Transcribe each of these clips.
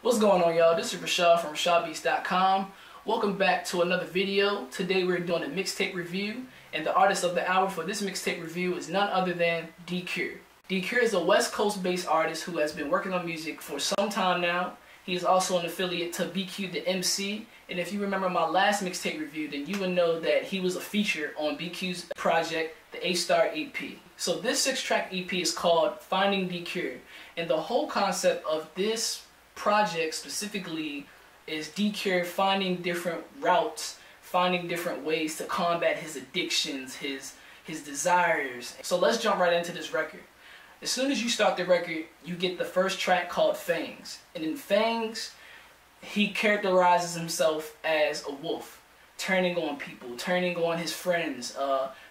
What's going on, y'all? This is Raeshad from RaeshadBeats.com. Welcome back to another video. Today we're doing a mixtape review, and the artist of the hour for this mixtape review is none other than D.Cure. D.Cure is a West Coast based artist who has been working on music for some time now. He is also an affiliate to BQ the MC, and if you remember my last mixtape review, then you would know that he was a feature on BQ's project, the A-Star EP. So this 6-track EP is called Finding D.Cure, and the whole concept of this project specifically is D.Cure finding different routes, finding different ways to combat his addictions, his desires. So let's jump right into this record. As soon as you start the record, you get the first track called Fangs. And in Fangs, he characterizes himself as a wolf, turning on people, turning on his friends,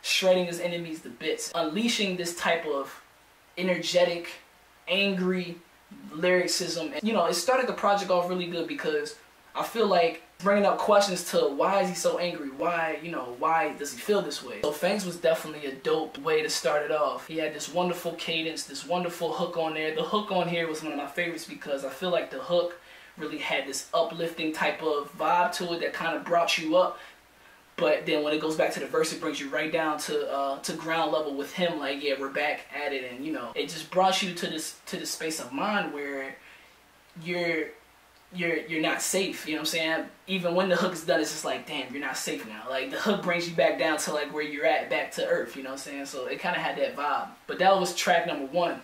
shredding his enemies to bits, unleashing this type of energetic, angry lyricism. And, you know, it started the project off really good because I feel like bringing up questions to why is he so angry? Why, why does he feel this way? So Fangs was definitely a dope way to start it off. He had this wonderful cadence, this wonderful hook on there. The hook on here was one of my favorites because I feel like the hook really had this uplifting type of vibe to it that kind of brought you up. But then when it goes back to the verse, it brings you right down to ground level with him. Like, yeah, we're back at it, and it just brought you to this space of mind where you're not safe. You know what I'm saying? Even when the hook is done, it's just like, damn, you're not safe now. Like, the hook brings you back down to like where you're at, back to earth. You know what I'm saying? So it kind of had that vibe. But that was track number 1.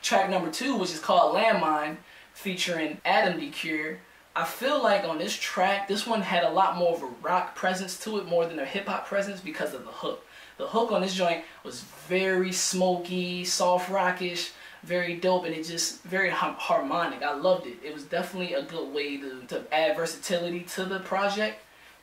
Track number 2, which is called Landmine, featuring Adam D.Cure. I feel like on this track, this one had a lot more of a rock presence to it, more than a hip-hop presence because of the hook. The hook on this joint was very smoky, soft rockish, very dope, and it just very harmonic. I loved it. It was definitely a good way to add versatility to the project.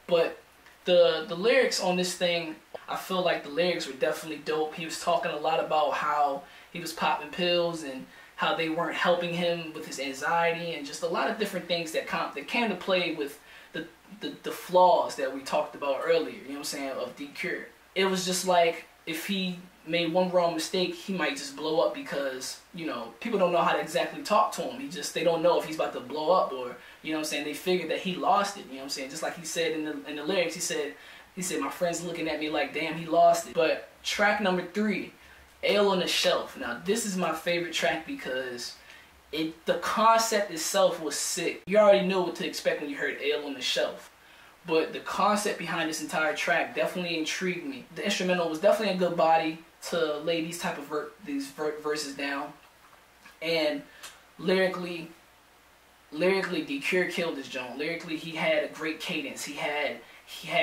But the lyrics on this thing, I feel like the lyrics were definitely dope. He was talking a lot about how he was popping pills and how they weren't helping him with his anxiety, and just a lot of different things that came to play with the flaws that we talked about earlier, you know what I'm saying, of D.Cure. It was just like, if he made one wrong mistake, he might just blow up because, people don't know how to exactly talk to him. They don't know if he's about to blow up, or, you know what I'm saying, they figured that he lost it, you know what I'm saying. Just like he said in the lyrics, he said, my friend's looking at me like, damn, he lost it. But track number 3, Ale on the Shelf. Now, this is my favorite track because the concept itself was sick. You already knew what to expect when you heard Ale on the Shelf. But the concept behind this entire track definitely intrigued me. The instrumental was definitely a good body to lay these type of verses down. And lyrically, D.Cure killed this joint. Lyrically, he had a great cadence. He had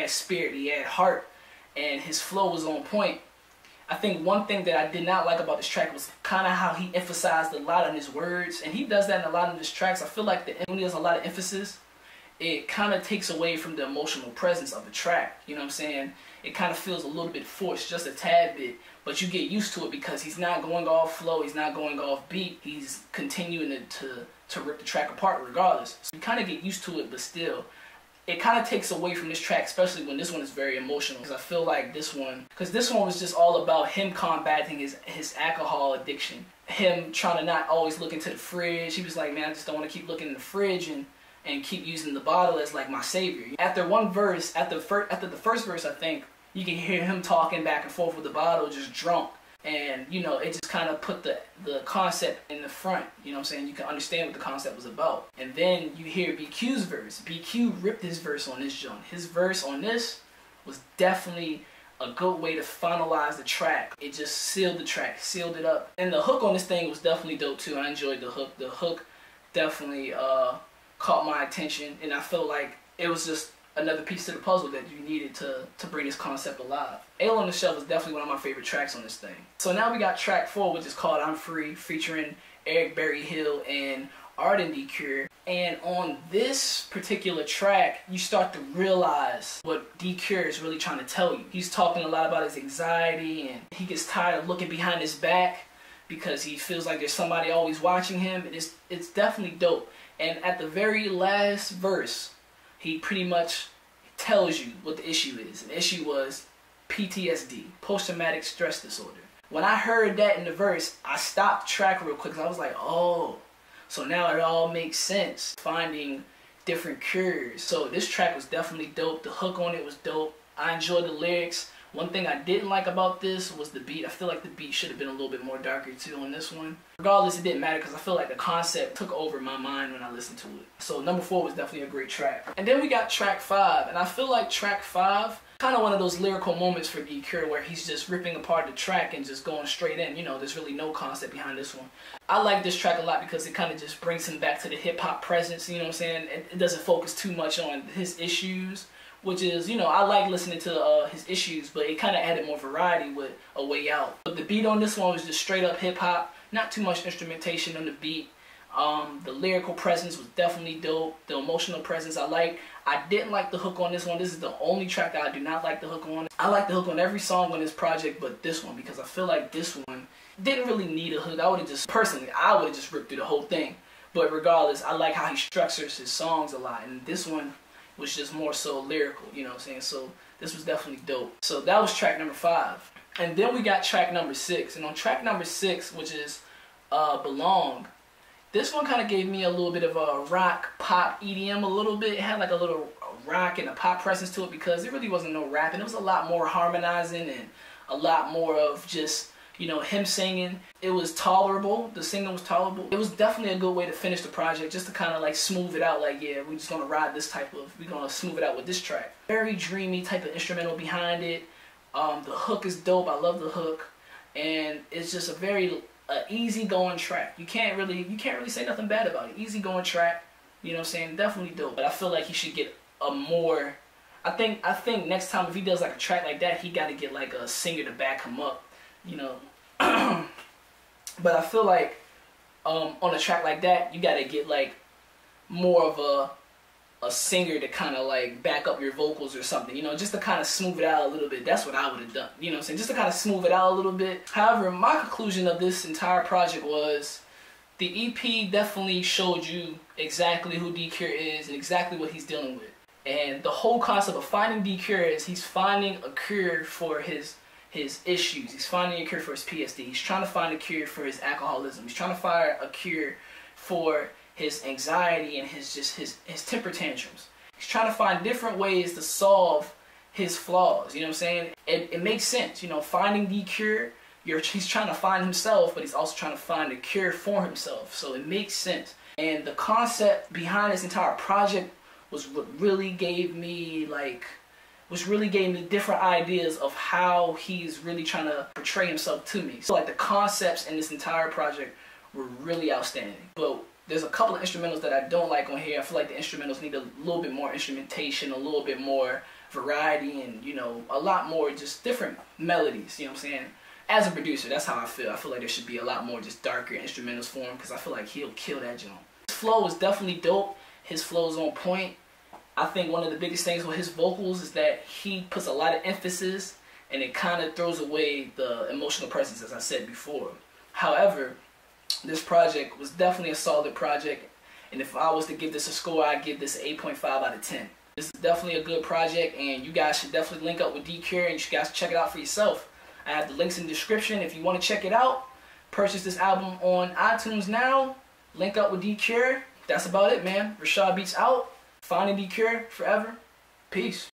spirit. He had heart. And his flow was on point. I think one thing that I did not like about this track was kind of how he emphasized a lot on his words. And he does that in a lot of his tracks. I feel like when he has a lot of emphasis, it kind of takes away from the emotional presence of the track. You know what I'm saying? It kind of feels a little bit forced, just a tad bit. But you get used to it because he's not going off flow. He's not going off beat. He's continuing to rip the track apart regardless. So you kind of get used to it, but still, it kind of takes away from this track, especially when this one is very emotional. Because I feel like this one was just all about him combating his alcohol addiction. Him trying to not always look into the fridge. He was like, man, I just don't want to keep looking in the fridge and keep using the bottle as like my savior. After one verse, after the first verse, I think, you can hear him talking back and forth with the bottle, just drunk. And, it just kind of put the concept in the front, you know what I'm saying? You can understand what the concept was about. And then you hear BQ's verse. BQ ripped his verse on this joint. His verse on this was definitely a good way to finalize the track. It just sealed the track, sealed it up. And the hook on this thing was definitely dope too. I enjoyed the hook. The hook definitely caught my attention, and I felt like it was just another piece to the puzzle that you needed to bring this concept alive. Ale on the Shelf is definitely one of my favorite tracks on this thing. So now we got track 4, which is called I'm Free, featuring Eric Berryhill and Arden D.Cure. And on this particular track, you start to realize what D.Cure is really trying to tell you. He's talking a lot about his anxiety, and he gets tired of looking behind his back because he feels like there's somebody always watching him. And it's definitely dope. And at the very last verse, he pretty much tells you what the issue is. And the issue was PTSD, post-traumatic stress disorder. When I heard that in the verse, I stopped the track real quick because I was like, oh. So now it all makes sense, finding different cures. So this track was definitely dope. The hook on it was dope. I enjoyed the lyrics. One thing I didn't like about this was the beat. I feel like the beat should have been a little bit more darker too on this one. Regardless, it didn't matter because I feel like the concept took over my mind when I listened to it. So number 4 was definitely a great track. And then we got track 5. And I feel like track 5, kind of one of those lyrical moments for D.Cure where he's just ripping apart the track and just going straight in. You know, there's really no concept behind this one. I like this track a lot because it kind of just brings him back to the hip-hop presence, you know what I'm saying? It doesn't focus too much on his issues, which is, you know, I like listening to his issues, but it kind of added more variety with A Way Out. But the beat on this one was just straight up hip-hop, not too much instrumentation on the beat. The lyrical presence was definitely dope. The emotional presence I like. I didn't like the hook on this one. This is the only track that I do not like the hook on. I like the hook on every song on this project but this one because I feel like this one didn't really need a hook. I would have just, personally, I would have just ripped through the whole thing. But regardless, I like how he structures his songs a lot. And this one was just more so lyrical, you know what I'm saying? So this was definitely dope. So that was track number 5. And then we got track number 6. And on track number 6, which is Belong, this one kind of gave me a little bit of a rock, pop, EDM a little bit. It had like a little rock and a pop presence to it because there really wasn't no rap. And it was a lot more harmonizing and a lot more of just, you know, him singing. It was tolerable. The singing was tolerable. It was definitely a good way to finish the project, just to kind of like smooth it out. Like, yeah, we're just gonna ride this type of, we're gonna smooth it out with this track. Very dreamy type of instrumental behind it. The hook is dope. I love the hook, and it's just a very easy going track. You can't really say nothing bad about it. Easy going track. You know what I'm saying? Definitely dope. But I feel like he should get a more. I think next time if he does like a track like that, he got to get like a singer to back him up. You know, but I feel like on a track like that, you gotta get like more of a singer to kind of like back up your vocals or something, you know, just to kind of smooth it out a little bit. That's what I would have done, you know what I'm saying, just to kind of smooth it out a little bit. However, my conclusion of this entire project was the EP definitely showed you exactly who D.Cure is and exactly what he's dealing with. And the whole concept of finding D.Cure is he's finding a cure for his issues. He's finding a cure for his PSD. He's trying to find a cure for his alcoholism. He's trying to find a cure for his anxiety and his temper tantrums. He's trying to find different ways to solve his flaws. You know what I'm saying? It makes sense. You know, finding D.Cure, he's trying to find himself, but he's also trying to find a cure for himself. So it makes sense. And the concept behind this entire project was what really gave me different ideas of how he's really trying to portray himself to me. So like the concepts in this entire project were really outstanding. But there's a couple of instrumentals that I don't like on here. I feel like the instrumentals need a little bit more instrumentation, a little bit more variety, and, you know, a lot more just different melodies, you know what I'm saying? As a producer, that's how I feel. I feel like there should be a lot more just darker instrumentals for him because I feel like he'll kill that joint. His flow is definitely dope. His flow is on point. I think one of the biggest things with his vocals is that he puts a lot of emphasis and it kind of throws away the emotional presence, as I said before. However, this project was definitely a solid project, and if I was to give this a score, I'd give this an 8.5 out of 10. This is definitely a good project, and you guys should definitely link up with D.Cure, and you guys check it out for yourself. I have the links in the description if you want to check it out. Purchase this album on iTunes now. Link up with D.Cure. That's about it, man. Raeshad Beats out. Finding D.Cure forever. Peace.